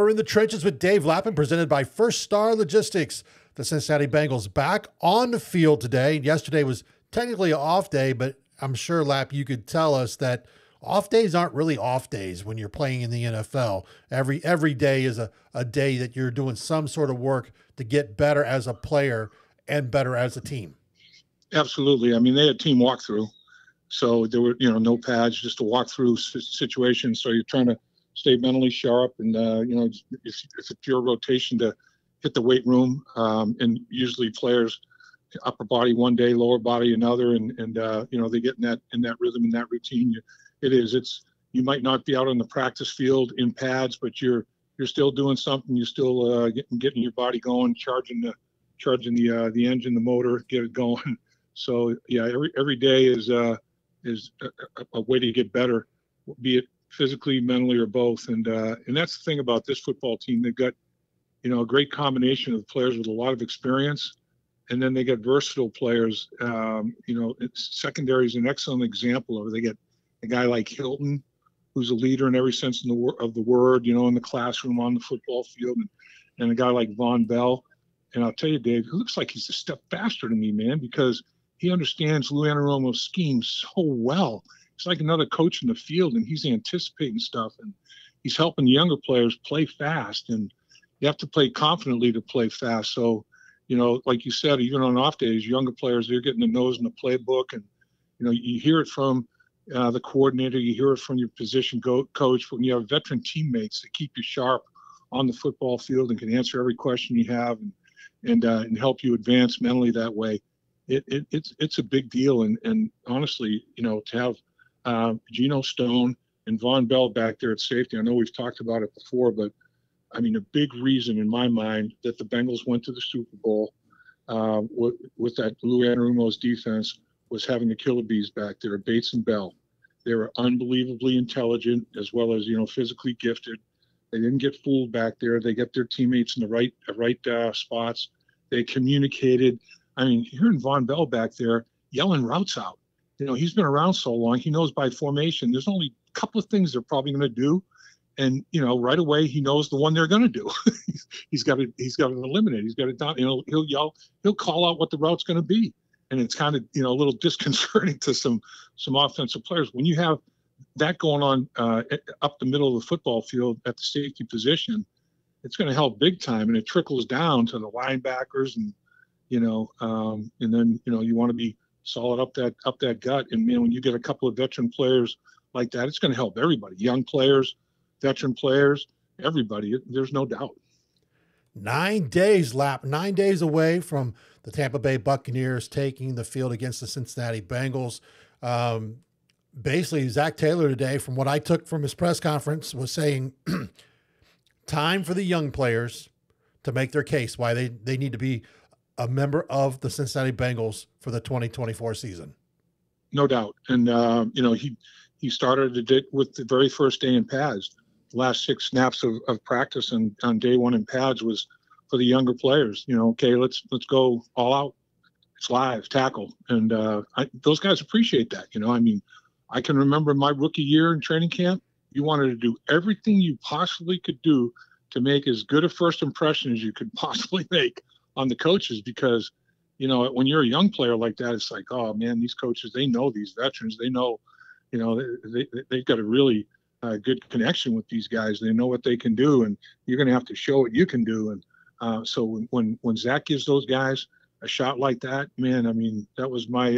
are in the trenches with Dave Lapham, presented by First Star Logistics. The Cincinnati Bengals back on the field today. Yesterday was technically an off day, but I'm sure, Lap, you could tell us that off days aren't really off days when you're playing in the NFL. Every day is a day that you're doing some sort of work to get better as a player and better as a team. Absolutely. I mean, they had team walkthrough. So there were, no pads, just a walkthrough situation. So you're trying to stay mentally sharp, and if it's your rotation to hit the weight room, and usually players upper body one day, lower body another, and they get in that rhythm, in that routine. You might not be out on the practice field in pads, but you're still doing something. You're still getting your body going, charging the engine, the motor, get it going. So yeah, every day is a way to get better, be it physically, mentally, or both. And that's the thing about this football team. They've got, a great combination of players with a lot of experience, and then they get versatile players. Secondary is an excellent example of it. They get a guy like Hilton, who's a leader in every sense of the word, in the classroom, on the football field, and a guy like Vonn Bell. And I'll tell you, Dave, he looks like he's a step faster than me, man, because he understands Lou Anarumo's scheme so well. It's like another coach in the field, and he's anticipating stuff, and he's helping the younger players play fast. And you have to play confidently to play fast. So, like you said, even on off days, younger players, they're getting the nose in the playbook, and you hear it from the coordinator, you hear it from your position coach. When you have veteran teammates that keep you sharp on the football field and can answer every question you have, and help you advance mentally that way, it's a big deal. And honestly, to have Geno Stone and Vonn Bell back there at safety, I know we've talked about it before, but I mean, a big reason in my mind that the Bengals went to the Super Bowl with that Lou Anarumo's defense was having the killer bees back there, Bates and Bell. They were unbelievably intelligent, as well as physically gifted. They didn't get fooled back there. They got their teammates in the right spots. They communicated. I mean, hearing Vonn Bell back there yelling routes out. He's been around so long. He knows by formation, there's only a couple of things they're probably going to do. And, right away, he knows the one they're going to do. he's got to eliminate. He's got to, he'll yell, he'll call out what the route's going to be. And it's kind of, a little disconcerting to some offensive players. When you have that going on up the middle of the football field at the safety position, it's going to help big time. And it trickles down to the linebackers, and then, you want to be solid up that gut. And, man, when you get a couple of veteran players like that, it's going to help everybody, young players, veteran players, everybody. There's no doubt. 9 days, Lap, 9 days away from the Tampa Bay Buccaneers taking the field against the Cincinnati Bengals. Basically, Zach Taylor today, from what I took from his press conference, was saying time for the young players to make their case why they need to be a member of the Cincinnati Bengals for the 2024 season. No doubt. And, he started it with the very first day in pads. The last 6 snaps of practice and on day one in pads was for the younger players. Okay, let's go all out. It's live, tackle. And those guys appreciate that. I mean, I can remember my rookie year in training camp, you wanted to do everything you possibly could do to make as good a first impression as you could possibly make on the coaches, because, when you're a young player like that, it's like, oh man, these coaches, they know these veterans, they know, they've got a really good connection with these guys. They know what they can do, and you're going to have to show what you can do. And so when Zach gives those guys a shot like that, man, I mean, that was my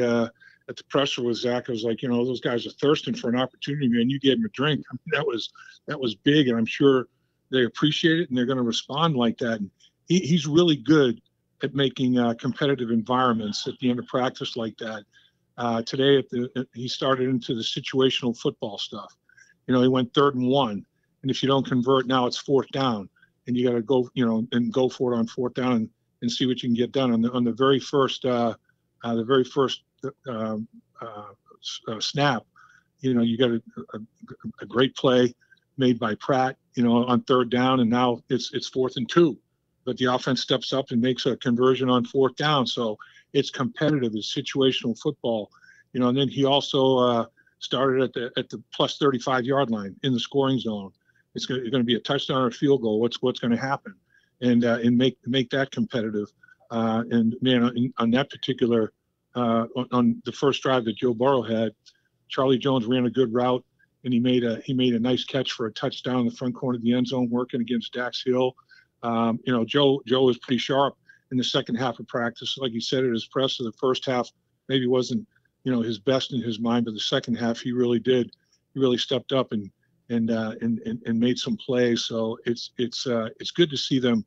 at the presser with Zach. I was like, those guys are thirsting for an opportunity, man. You gave them a drink. I mean, that was big, and I'm sure they appreciate it, and they're going to respond like that. And he's really good at making competitive environments at the end of practice like that. Today, he started into the situational football stuff. He went 3rd and 1, and if you don't convert now, it's 4th down, and you got to go, and go for it on 4th down and see what you can get done on the very first snap. You got a great play made by Pratt, on 3rd down, and now it's 4th and 2, but the offense steps up and makes a conversion on 4th down. So it's competitive. It's situational football, and then he also started at the plus 35-yard line in the scoring zone. it's going to be a touchdown or a field goal. What's going to happen, and make that competitive. And man, on that particular on the first drive that Joe Burrow had, Charlie Jones ran a good route, and he made a nice catch for a touchdown in the front corner of the end zone, working against Dax Hill. Joe was pretty sharp in the second half of practice. Like he said at his presser, the first half maybe wasn't his best in his mind, but the second half he really did. He really stepped up and made some plays. So it's good to see them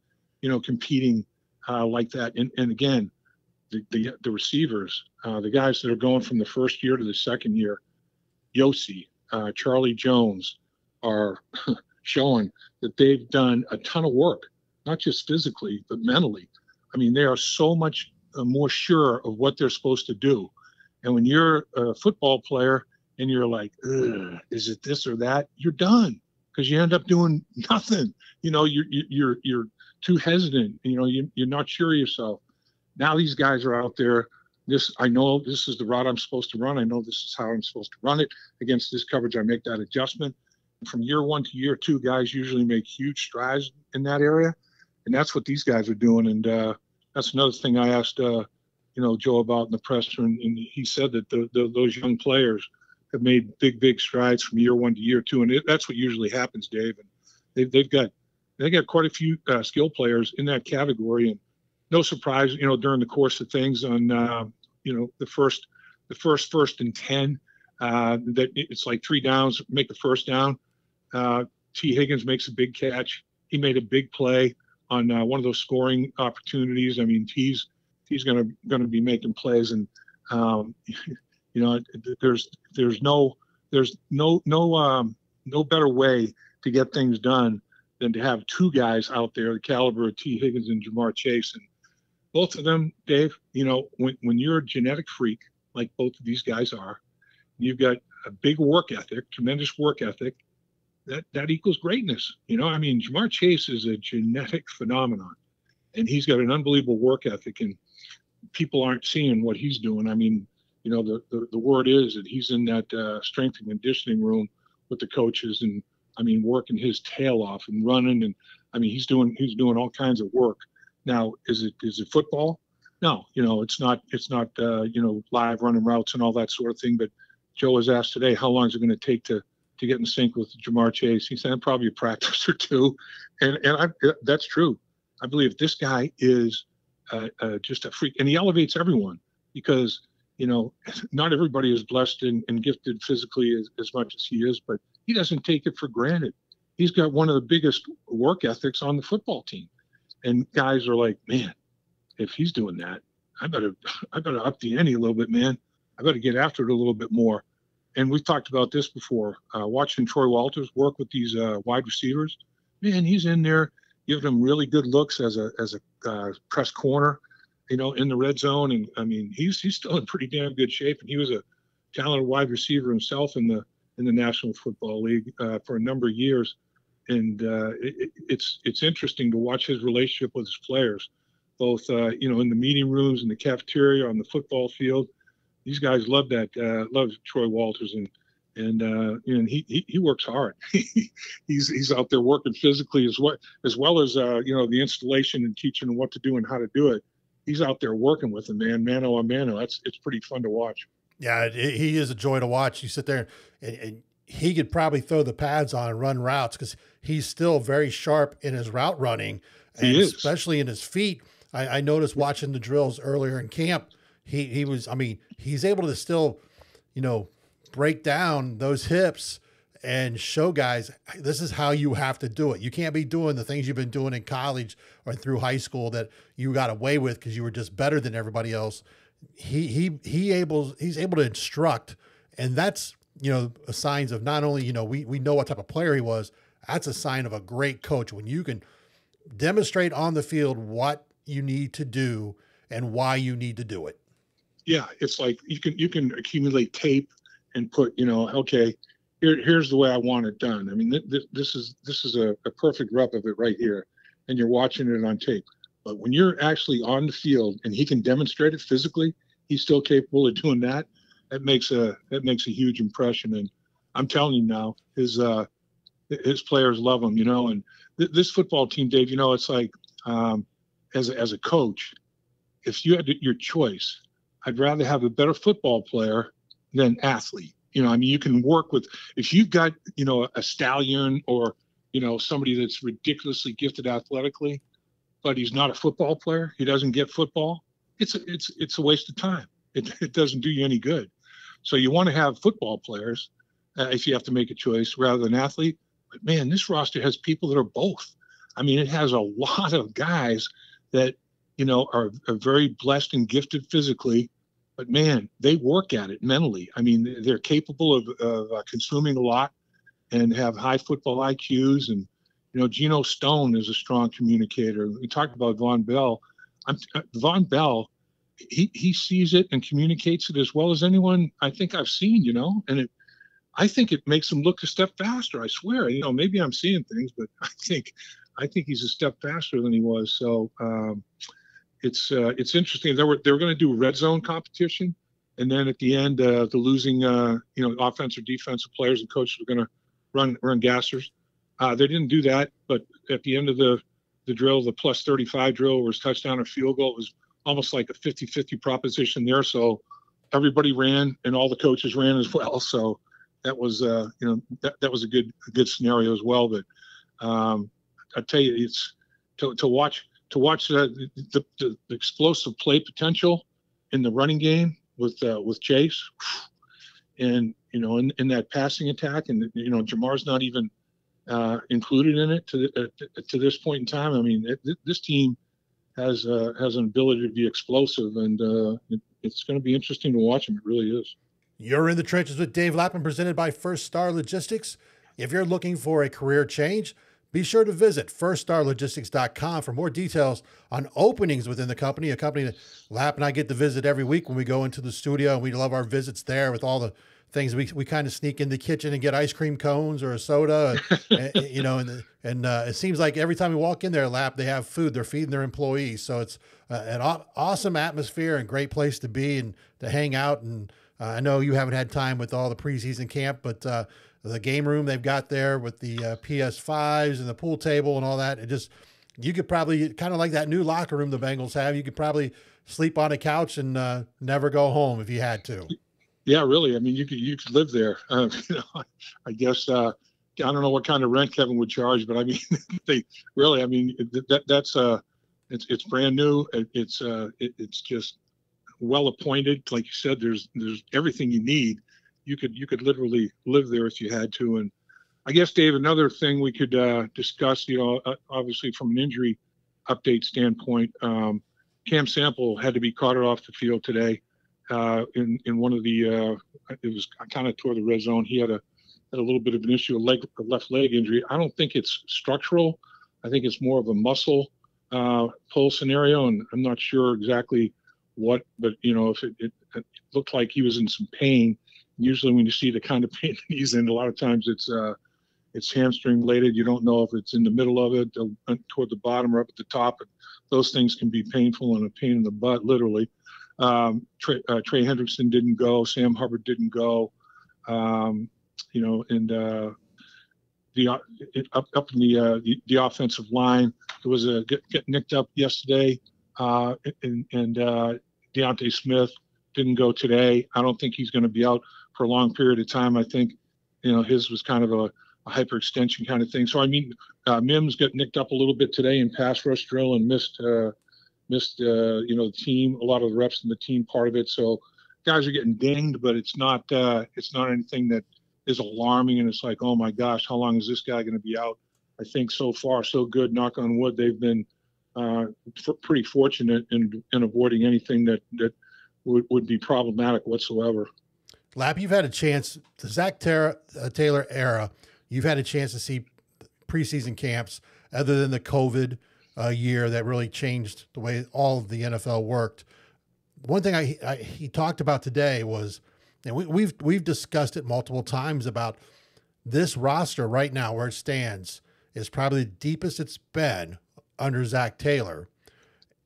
competing like that. And again, the receivers, the guys that are going from the first year to the second year, Yossi, Charlie Jones, are showing that they've done a ton of work, not just physically, but mentally. I mean, they are so much more sure of what they're supposed to do. And when you're a football player and you're like, is it this or that? You're done, because you end up doing nothing. You're too hesitant. You're not sure of yourself. Now these guys are out there. I know this is the route I'm supposed to run. I know this is how I'm supposed to run it. Against this coverage, I make that adjustment. And from year one to year two, guys usually make huge strides in that area. And that's what these guys are doing. And that's another thing I asked, Joe about in the presser. And he said that those young players have made big strides from year one to year two. And that's what usually happens, Dave. And they've got quite a few skill players in that category. And no surprise, during the course of things on, the first and 10, that it's like 3 downs, make the first down. T. Higgins makes a big catch. He made a big play on one of those scoring opportunities. I mean, he's going to be making plays, and there's no better way to get things done than to have 2 guys out there the caliber of T. Higgins and Jamar Chase. And both of them, Dave, when you're a genetic freak like both of these guys are, you've got a big work ethic, tremendous work ethic, that equals greatness. Jamar Chase is a genetic phenomenon, and he's got an unbelievable work ethic, and people aren't seeing what he's doing. I mean, the word is that he's in that strength and conditioning room with the coaches, and working his tail off and running, and he's doing all kinds of work. Now, is it football? No, it's not live running routes and all that sort of thing. But Joe was asked today, how long is it going to take to get in sync with Jamar Chase? He said probably a practice or 2, and that's true. I believe this guy is just a freak, and he elevates everyone, because not everybody is blessed and gifted physically as much as he is, but he doesn't take it for granted. He's got one of the biggest work ethics on the football team, and guys are like, man, if he's doing that, I better up the ante a little bit, man. I better get after it a little bit more. And we've talked about this before. Watching Troy Walters work with these wide receivers, man, he's in there giving them really good looks as a press corner, in the red zone. And he's still in pretty damn good shape. And he was a talented wide receiver himself in the National Football League for a number of years. And it's interesting to watch his relationship with his players, both in the meeting rooms, in the cafeteria, on the football field. These guys love Troy Walters, and he works hard. he's out there working physically as well as the installation and teaching them what to do and how to do it. He's out there working with them, man, mano a mano. It's pretty fun to watch. Yeah, he is a joy to watch. You sit there and he could probably throw the pads on and run routes, because he's still very sharp in his route running, and especially in his feet. I noticed watching the drills earlier in camp, he's able to still, break down those hips and show guys, this is how you have to do it. You can't be doing the things you've been doing in college or through high school that you got away with because you were just better than everybody else. He's able to instruct, and that's, a signs of not only, we know what type of player he was. That's a sign of a great coach, when you can demonstrate on the field what you need to do and why you need to do it. Yeah, it's like you can accumulate tape and put, okay, here's the way I want it done. This is a perfect rep of it right here, and you're watching it on tape. But when you're actually on the field and he can demonstrate it physically, he's still capable of doing that. That makes a huge impression. And I'm telling you now, his his players love him, and this football team, Dave, it's like, as a coach, if you had your choice, I'd rather have a better football player than athlete. You can work with, if you've got, a stallion or, somebody that's ridiculously gifted athletically, but he's not a football player, he doesn't get football, it's a waste of time. It doesn't do you any good. So you want to have football players if you have to make a choice rather than athlete. But man, this roster has people that are both. I mean, it has a lot of guys that, are very blessed and gifted physically, but man, they work at it mentally. I mean, they're capable of consuming a lot and have high football IQs. And, Geno Stone is a strong communicator. We talked about Vonn Bell. Vonn Bell, he sees it and communicates it as well as anyone I think I've seen, and I think it makes him look a step faster. I swear, maybe I'm seeing things, but I think he's a step faster than he was. So it's interesting. They were going to do a red zone competition, and then at the end, the losing offensive, defensive players and coaches were going to run gassers. They didn't do that, but at the end of the drill, the plus 35 drill, was touchdown or field goal. It was almost like a 50-50 proposition there. So everybody ran, and all the coaches ran as well. So that was that was a good scenario as well. But I tell you, it's to watch the explosive play potential in the running game with Chase, and in that passing attack, and Jamar's not even included in it to this point in time. I mean, this team has an ability to be explosive, and it's going to be interesting to watch them. It really is. You're in the trenches with Dave Lapham, presented by First Star Logistics. If you're looking for a career change, be sure to visit firststarlogistics.com for more details on openings within the company, a company that Lap and I get to visit every week when we go into the studio, and we love our visits there with all the things we kind of sneak in the kitchen and get ice cream cones or a soda, and it seems like every time we walk in there, Lap, they have food. They're feeding their employees. So it's an awesome atmosphere and great place to be and to hang out. And I know you haven't had time with all the preseason camp, but the game room they've got there with the PS5s and the pool table and all that, you could probably, kind of like that new locker room the Bengals have, you could probably sleep on a couch and never go home if you had to. Yeah, really. I mean, you could live there. I guess I don't know what kind of rent Kevin would charge, but I mean, it's brand new. It's just well appointed. Like you said, there's everything you need. You could literally live there if you had to. And I guess, Dave, another thing we could discuss, obviously from an injury update standpoint, Cam Sample had to be carted off the field today. In one of the, I kind of tore the red zone. He had a little bit of an issue, a left leg injury. I don't think it's structural. I think it's more of a muscle pull scenario, and I'm not sure exactly what, but if it looked like he was in some pain. Usually when you see the kind of pain that he's in, a lot of times it's hamstring related. You don't know if it's in the middle of it, toward the bottom or up at the top. Those things can be painful and a pain in the butt, literally. Trey Hendrickson didn't go. Sam Hubbard didn't go. And up in the offensive line, there was a get nicked up yesterday, and Deontay Smith didn't go today. I don't think he's going to be out for a long period of time. I think, his was kind of a hyperextension kind of thing. So I mean, Mims got nicked up a little bit today in pass rush drill and missed the team, a lot of the reps in the team part of it. So guys are getting dinged, but it's not anything that is alarming. And it's like, oh my gosh, how long is this guy going to be out? I think so far so good. Knock on wood, they've been pretty fortunate in avoiding anything that would be problematic whatsoever. Lap, you've had a chance, the Zach Taylor era, you've had a chance to see preseason camps other than the COVID year that really changed the way all of the NFL worked. One thing he talked about today was, and we've discussed it multiple times, about this roster right now where it stands is probably the deepest it's been under Zach Taylor.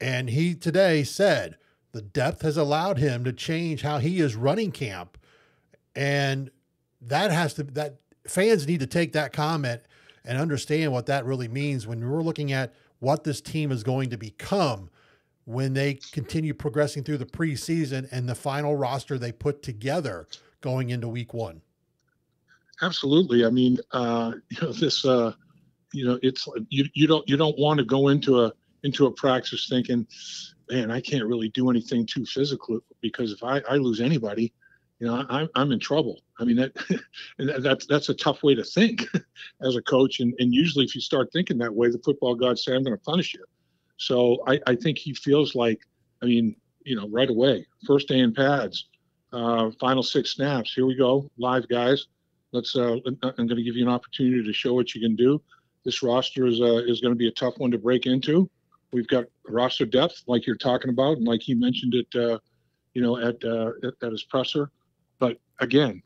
And he today said the depth has allowed him to change how he is running camp. And that fans need to take that comment and understand what that really means when we're looking at what this team is going to become when they continue progressing through the preseason and the final roster they put together going into week one. Absolutely. I mean, this, it's you don't want to go into a practice thinking, man, I can't really do anything too physical, because if I lose anybody, I'm in trouble. I mean, that's a tough way to think as a coach. And usually if you start thinking that way, the football gods say, I'm going to punish you. So I think he feels like, right away, first day in pads, final 6 snaps. Here we go. Live, guys. I'm going to give you an opportunity to show what you can do. This roster is going to be a tough one to break into. We've got roster depth, like you're talking about, and like he mentioned it, at his presser. But again,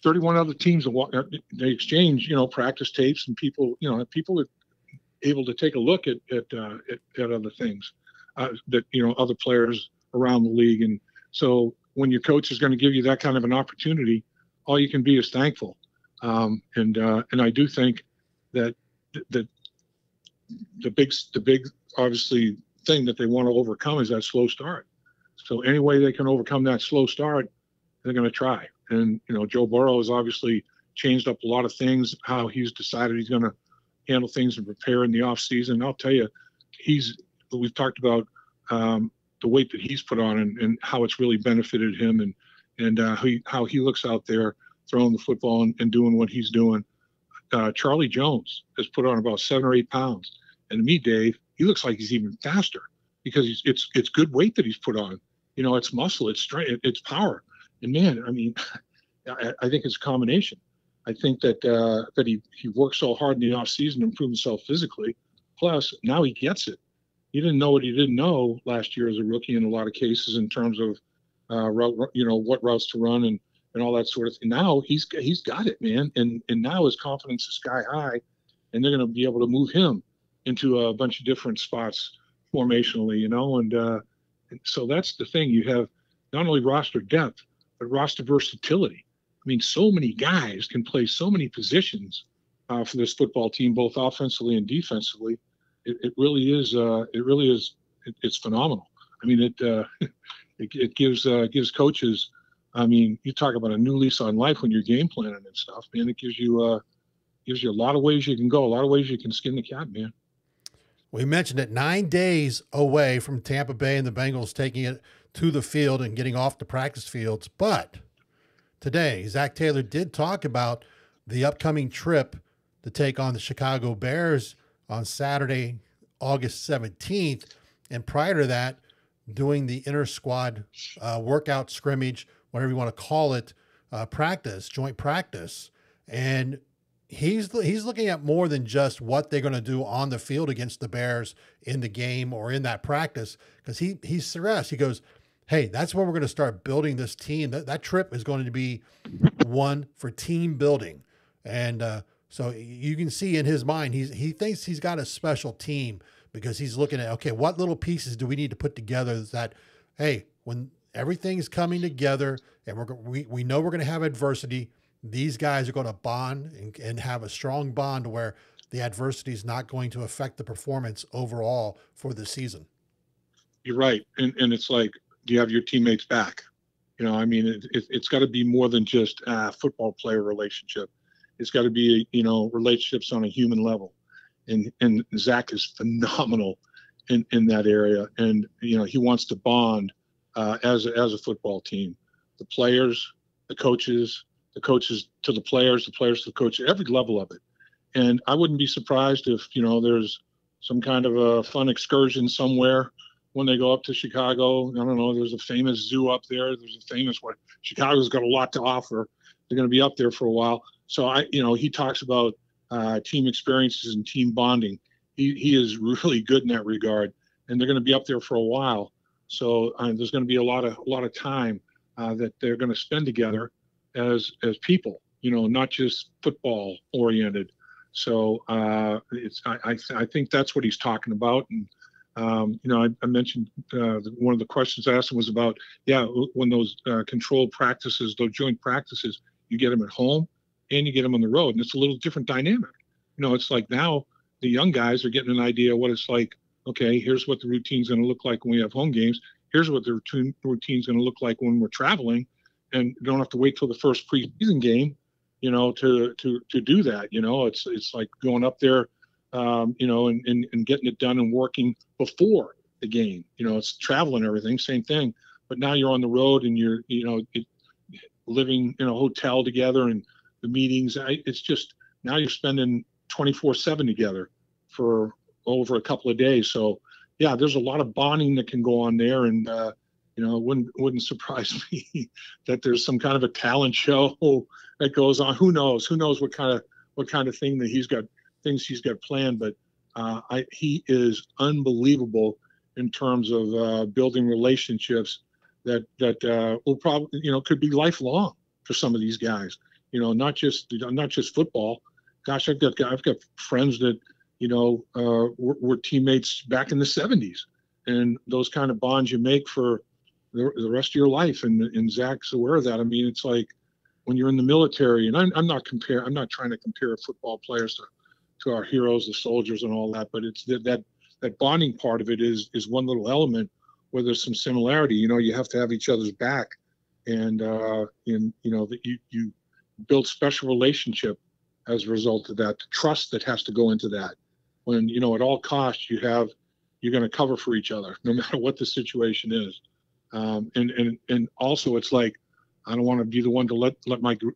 31 other teams, they exchange, practice tapes, and people are able to take a look at other things that other players around the league. And so when your coach is going to give you that kind of an opportunity, all you can be is thankful. And I do think that the big obviously thing that they want to overcome is that slow start. So any way they can overcome that slow start, they're going to try. And Joe Burrow has obviously changed up a lot of things, how he's decided he's going to handle things and prepare in the off season. I'll tell you, we've talked about the weight that he's put on and how it's really benefited him, and how he looks out there throwing the football and doing what he's doing. Charlie Jones has put on about 7 or 8 pounds, and to me, Dave, he looks like he's even faster because it's good weight that he's put on. It's muscle, it's strength, it's power, and man, I mean, I think it's a combination. I think that he worked so hard in the off season to improve himself physically. Plus, now he gets it. He didn't know what he didn't know last year as a rookie in a lot of cases in terms of what routes to run and all that sort of thing. Now he's got it, man, and now his confidence is sky high, and they're going to be able to move him into a bunch of different spots formationally, and so that's the thing. You have not only roster depth but roster versatility. I mean, so many guys can play so many positions for this football team, both offensively and defensively. It really is. It's phenomenal. I mean, it gives coaches. I mean, you talk about a new lease on life when you're game planning and stuff, man. It gives you a lot of ways you can go, a lot of ways you can skin the cat, man. We mentioned it, 9 days away from Tampa Bay and the Bengals taking it to the field and getting off the practice fields. But today, Zach Taylor did talk about the upcoming trip to take on the Chicago Bears on Saturday, August 17th. And prior to that, doing the inter-squad workout scrimmage, whatever you want to call it, joint practice. And he's looking at more than just what they're going to do on the field against the Bears in the game or in that practice, because he's stressed. He goes, hey, that's where we're going to start building this team. That trip is going to be one for team building. And so you can see in his mind, he thinks he's got a special team because he's looking at, okay, what little pieces do we need to put together that, hey, when everything's coming together and we know we're going to have adversity, these guys are going to bond and have a strong bond where the adversity is not going to affect the performance overall for the season. You're right. And it's like, do you have your teammates back? I mean, it's got to be more than just a football player relationship. It's got to be, relationships on a human level. And Zach is phenomenal in that area. And, he wants to bond as a football team. The players, the coaches to the players to the coach, every level of it. And I wouldn't be surprised if, there's some kind of a fun excursion somewhere when they go up to Chicago. I don't know, there's a famous zoo up there. Chicago's got a lot to offer. They're going to be up there for a while. So he talks about team experiences and team bonding. He is really good in that regard, and they're going to be up there for a while. So there's going to be a lot of time that they're going to spend together as people, not just football oriented. So I think that's what he's talking about. And I mentioned one of the questions I asked him was about, when those controlled practices, those joint practices, you get them at home and you get them on the road, and it's a little different dynamic. it's like now the young guys are getting an idea of what it's like. Okay, here's what the routine's going to look like when we have home games. Here's what the routine's going to look like when we're traveling, and you don't have to wait till the first preseason game, to do that. It's like going up there, and getting it done and working before the game. It's travel and everything, same thing. But now you're on the road and you're, living in a hotel together and the meetings. It's just now you're spending 24/7 together for over a couple of days. So yeah, there's a lot of bonding that can go on there, and it wouldn't surprise me that there's some kind of a talent show that goes on. Who knows what kind of thing that things he's got planned. But he is unbelievable in terms of building relationships that will probably could be lifelong for some of these guys. Not just football. Gosh, I've got friends that were teammates back in the 70s, and those kind of bonds you make for the rest of your life. And Zach's aware of that. I mean, it's like when you're in the military, and I'm not trying to compare football players to our heroes, the soldiers, and all that, but it's that bonding part of it is one little element where there's some similarity. You have to have each other's back, and that you build special relationship as a result of that. The trust that has to go into that. When at all costs you're going to cover for each other no matter what the situation is, and also it's like I don't want to be the one to let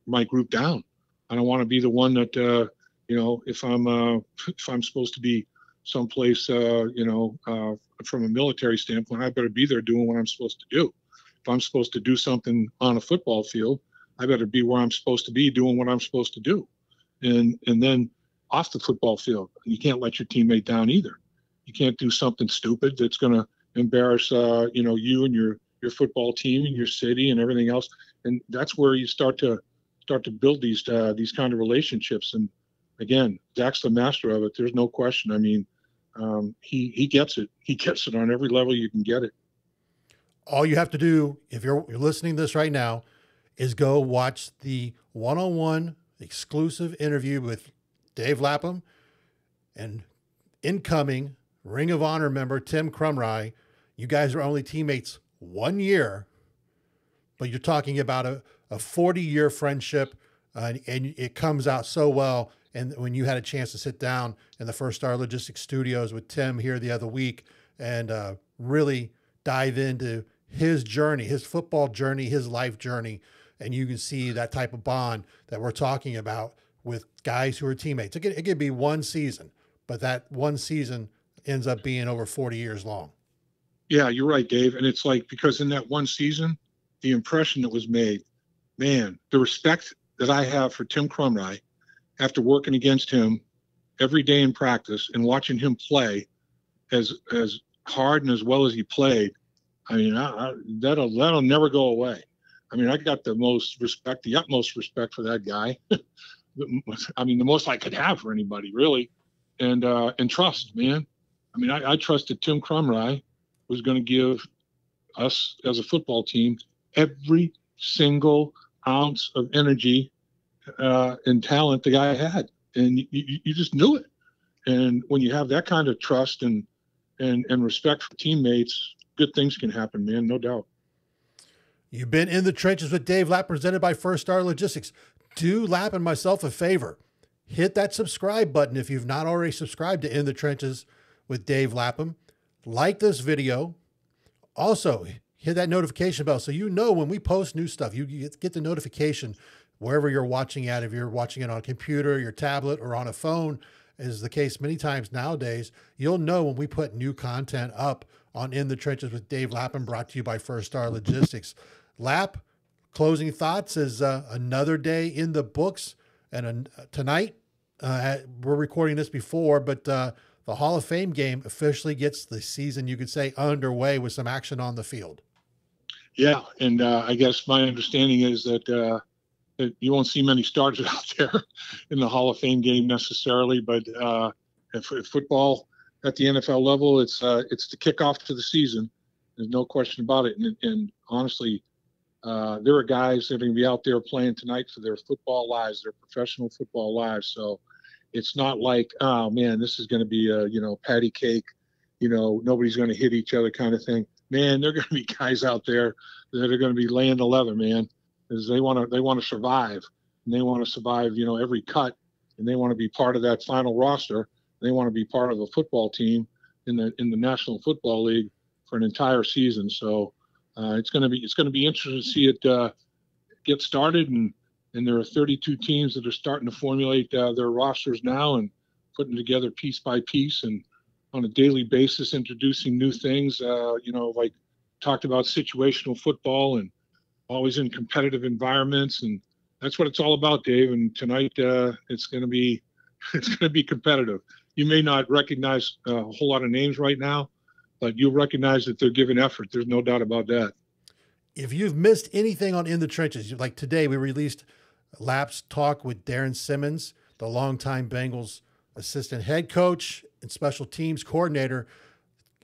my group down. I don't want to be the one that if I'm supposed to be someplace from a military standpoint, I better be there doing what I'm supposed to do. If I'm supposed to do something on a football field, I better be where I'm supposed to be doing what I'm supposed to do. And then off the football field, you can't let your teammate down either. You can't do something stupid that's going to embarrass you and your football team and your city and everything else. And that's where you start to build these kind of relationships. And again, Zach's the master of it. There's no question. I mean, he gets it. He gets it on every level you can get it. All you have to do, if you're listening to this right now, is go watch the one-on-one exclusive interview with Dave Lapham and incoming Ring of Honor member Tim Crumry. You guys are only teammates 1 year, but you're talking about a 40-year friendship, and it comes out so well. And when you had a chance to sit down in the First Star Logistics studios with Tim here the other week and really dive into his journey, his football journey, his life journey, and you can see that type of bond that we're talking about with guys who are teammates. It could be one season, but that one season ends up being over 40 years long. Yeah, you're right, Dave. And it's like, because in that one season, the impression that was made, man, the respect that I have for Tim Crumry after working against him every day in practice and watching him play as hard and as well as he played, I mean, that'll never go away. I mean, I got the utmost respect for that guy. I mean, the most I could have for anybody, really. And trust, man. I mean, I trusted Tim Crumry was going to give us as a football team every single ounce of energy and talent the guy had. And you just knew it. And when you have that kind of trust and respect for teammates, good things can happen, man, no doubt. You've been in the trenches with Dave Lapham, presented by First Star Logistics. Do Lapham and myself a favor. Hit that subscribe button if you've not already subscribed to In the Trenches with Dave Lapham. Like this video. Also, hit that notification bell so you know when we post new stuff. You get the notification wherever you're watching at. If you're watching it on a computer, your tablet, or on a phone, is the case many times nowadays, you'll know when we put new content up on In the Trenches with Dave Lapham, brought to you by First Star Logistics. Lap, closing thoughts is another day in the books. And tonight, we're recording this before, but the Hall of Fame game officially gets the season, you could say, underway with some action on the field. Yeah, and I guess my understanding is that you won't see many starters out there in the Hall of Fame game necessarily, but if football at the NFL level, it's the kickoff to the season. There's no question about it. And honestly, there are guys that are going to be out there playing tonight for their football lives, their professional football lives. So It's not like, oh man, this is going to be a, patty cake, nobody's going to hit each other kind of thing. Man, there are going to be guys out there that are going to be laying the leather, man, because they want to survive, and they want to survive, every cut, and they want to be part of that final roster. They want to be part of a football team in the National Football League for an entire season. So it's going to be interesting to see it get started, and there are 32 teams that are starting to formulate their rosters now and putting together piece by piece and on a daily basis introducing new things. Like talked about situational football and always in competitive environments, and that's what it's all about, Dave. And tonight it's going to be competitive. You may not recognize a whole lot of names right now, but you'll recognize that they're giving effort. There's no doubt about that. If you've missed anything on In the Trenches, like today, we released Lap's talk with Darren Simmons, the longtime Bengals assistant head coach and special teams coordinator.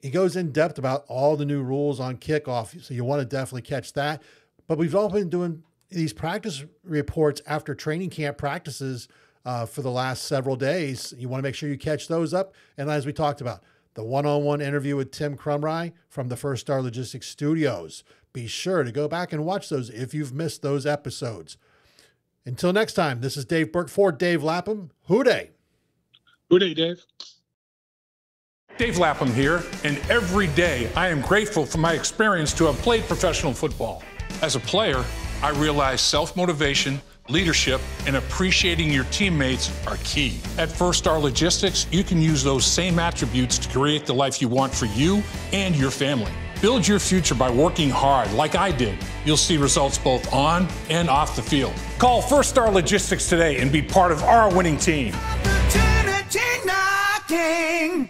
He goes in depth about all the new rules on kickoff, so you want to definitely catch that. But we've all been doing these practice reports after training camp practices for the last several days. You want to make sure you catch those up. And as we talked about, the one-on-one interview with Tim Crumry from the First Star Logistics Studios. Be sure to go back and watch those if you've missed those episodes. Until next time, this is Dave Burke for Dave Lapham. Hooday. Hooday, Dave. Dave Lapham here, and every day I am grateful for my experience to have played professional football. As a player, I realized self-motivation, leadership, and appreciating your teammates are key. At First Star Logistics, you can use those same attributes to create the life you want for you and your family. Build your future by working hard like I did. You'll see results both on and off the field. Call First Star Logistics today and be part of our winning team. Opportunity knocking.